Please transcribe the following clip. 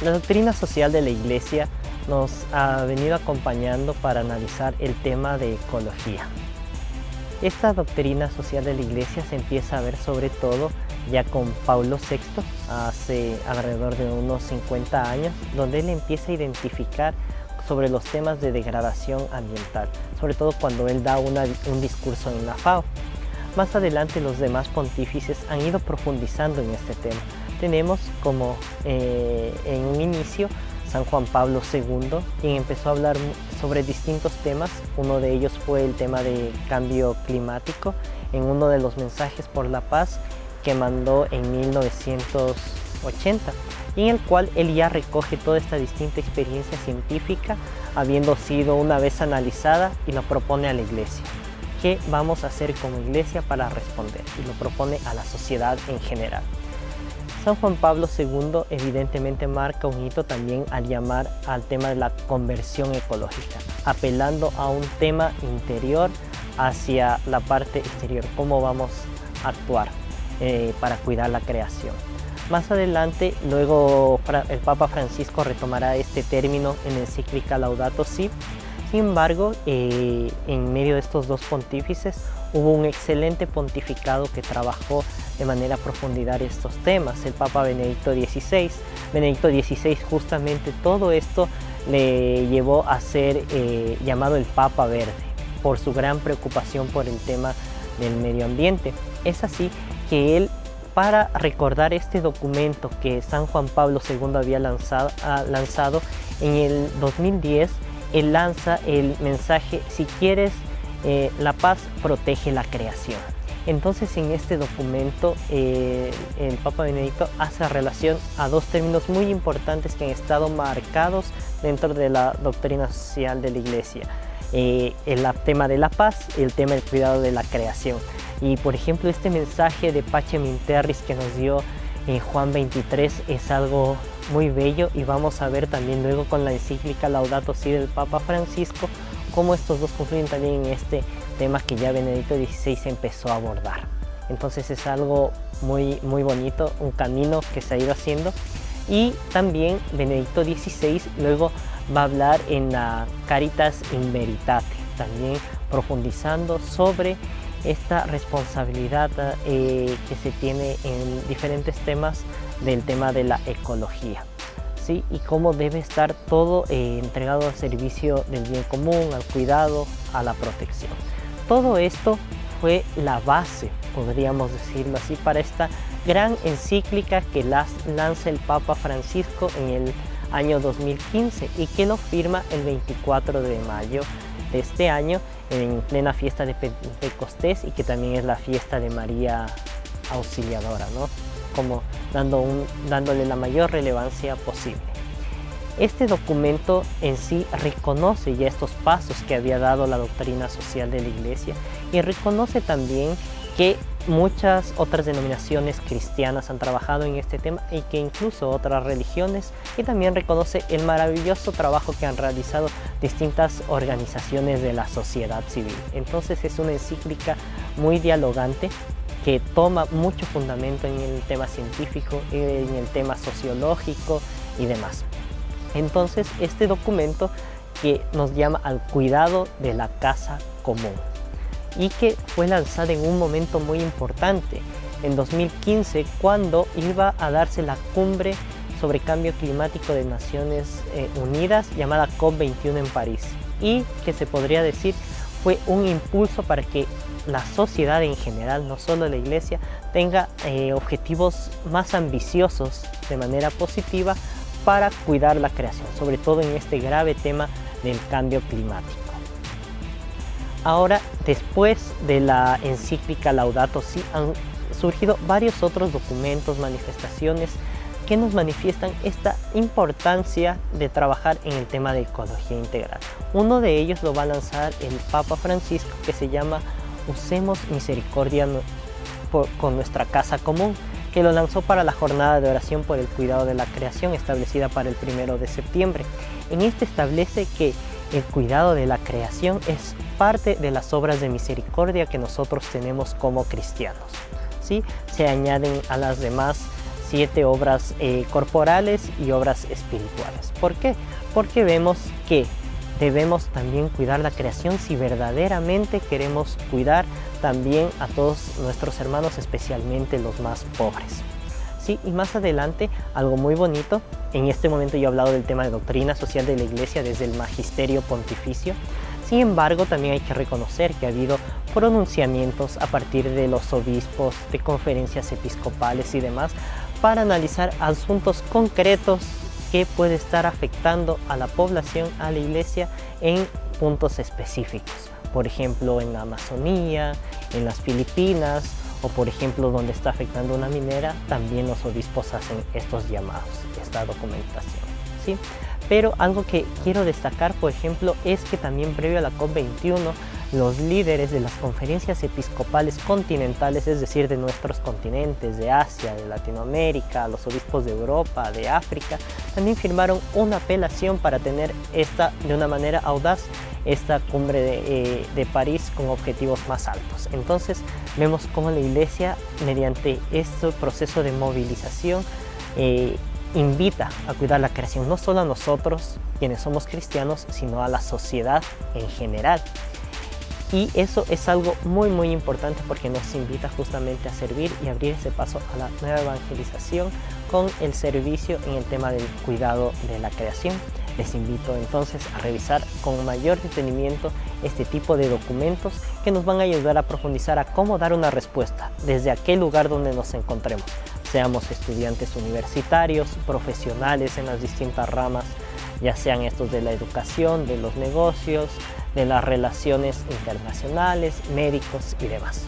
La doctrina social de la Iglesia nos ha venido acompañando para analizar el tema de ecología. Esta doctrina social de la Iglesia se empieza a ver sobre todo ya con Pablo VI, hace alrededor de unos 50 años, donde él empieza a identificar sobre los temas de degradación ambiental, sobre todo cuando él da un discurso en la FAO. Más adelante los demás pontífices han ido profundizando en este tema. Tenemos como en un inicio San Juan Pablo II, quien empezó a hablar sobre distintos temas. Uno de ellos fue el tema de cambio climático, en uno de los mensajes por la paz que mandó en 1980, y en el cual él ya recoge toda esta distinta experiencia científica, habiendo sido una vez analizada, y lo propone a la Iglesia. ¿Qué vamos a hacer como Iglesia para responder? Y lo propone a la sociedad en general. San Juan Pablo II evidentemente marca un hito también al llamar al tema de la conversión ecológica, apelando a un tema interior hacia la parte exterior, cómo vamos a actuar para cuidar la creación. Más adelante, luego el Papa Francisco retomará este término en la encíclica Laudato Si'. Sin embargo, en medio de estos dos pontífices hubo un excelente pontificado que trabajó de manera profundidad estos temas, el Papa Benedicto XVI. Benedicto XVI justamente todo esto le llevó a ser llamado el Papa Verde, por su gran preocupación por el tema del medio ambiente. Es así que él, para recordar este documento que San Juan Pablo II había lanzado en el 2010, él lanza el mensaje: si quieres la paz, protege la creación. Entonces, en este documento el Papa Benedicto hace relación a dos términos muy importantes que han estado marcados dentro de la doctrina social de la Iglesia: el tema de la paz y el tema del cuidado de la creación. Y por ejemplo, este mensaje de Pacem in Terris que nos dio Juan 23 es algo muy bello, y vamos a ver también luego con la encíclica Laudato Si del Papa Francisco cómo estos dos confluyen también en este tema que ya Benedicto XVI empezó a abordar. Entonces es algo muy bonito, un camino que se ha ido haciendo. Y también Benedicto XVI luego va a hablar en la Caritas in Veritate, también profundizando sobre esta responsabilidad que se tiene en diferentes temas del tema de la ecología, ¿sí? Y cómo debe estar todo entregado al servicio del bien común, al cuidado, a la protección. Todo esto fue la base, podríamos decirlo así, para esta gran encíclica que lanza el Papa Francisco en el año 2015 y que lo firma el 24 de mayo de este año, en plena fiesta de Pentecostés, y que también es la fiesta de María Auxiliadora, ¿no? Como dándole la mayor relevancia posible. Este documento en sí reconoce ya estos pasos que había dado la doctrina social de la Iglesia, y reconoce también que muchas otras denominaciones cristianas han trabajado en este tema, y que incluso otras religiones, y también reconoce el maravilloso trabajo que han realizado distintas organizaciones de la sociedad civil. Entonces es una encíclica muy dialogante que toma mucho fundamento en el tema científico, en el tema sociológico y demás. Entonces este documento que nos llama al cuidado de la casa común, y que fue lanzada en un momento muy importante, en 2015, cuando iba a darse la cumbre sobre cambio climático de Naciones Unidas, llamada COP21 en París, y que se podría decir fue un impulso para que la sociedad en general, no solo la Iglesia, tenga objetivos más ambiciosos de manera positiva para cuidar la creación, sobre todo en este grave tema del cambio climático. Ahora, después de la encíclica Laudato Si, han surgido varios otros documentos, manifestaciones que nos manifiestan esta importancia de trabajar en el tema de ecología integral. Uno de ellos lo va a lanzar el Papa Francisco, que se llama Usemos misericordia con nuestra casa común, que lo lanzó para la jornada de oración por el cuidado de la creación establecida para el 1 de septiembre. En este establece que el cuidado de la creación es parte de las obras de misericordia que nosotros tenemos como cristianos, ¿sí? Se añaden a las demás 7 obras corporales y obras espirituales. ¿Por qué? Porque vemos que debemos también cuidar la creación si verdaderamente queremos cuidar también a todos nuestros hermanos, especialmente los más pobres. Sí, y más adelante, algo muy bonito, en este momento yo he hablado del tema de doctrina social de la Iglesia desde el magisterio pontificio. Sin embargo, también hay que reconocer que ha habido pronunciamientos a partir de los obispos, de conferencias episcopales y demás, para analizar asuntos concretos que puede estar afectando a la población, a la Iglesia, en puntos específicos. Por ejemplo, en la Amazonía, en las Filipinas, o por ejemplo donde está afectando una minera, también los obispos hacen estos llamados, esta documentación, ¿sí? Pero algo que quiero destacar, por ejemplo, es que también previo a la COP21, los líderes de las conferencias episcopales continentales, es decir, de nuestros continentes, de Asia, de Latinoamérica, los obispos de Europa, de África, también firmaron una apelación para tener de una manera audaz, esta cumbre de París con objetivos más altos. Entonces vemos cómo la Iglesia, mediante este proceso de movilización, invita a cuidar la creación, no solo a nosotros, quienes somos cristianos, sino a la sociedad en general. Y eso es algo muy importante porque nos invita justamente a servir y abrir ese paso a la nueva evangelización con el servicio en el tema del cuidado de la creación. Les invito entonces a revisar con mayor detenimiento este tipo de documentos que nos van a ayudar a profundizar a cómo dar una respuesta desde aquel lugar donde nos encontremos, seamos estudiantes universitarios, profesionales en las distintas ramas, ya sean estos de la educación, de los negocios, de las relaciones internacionales, médicos y demás.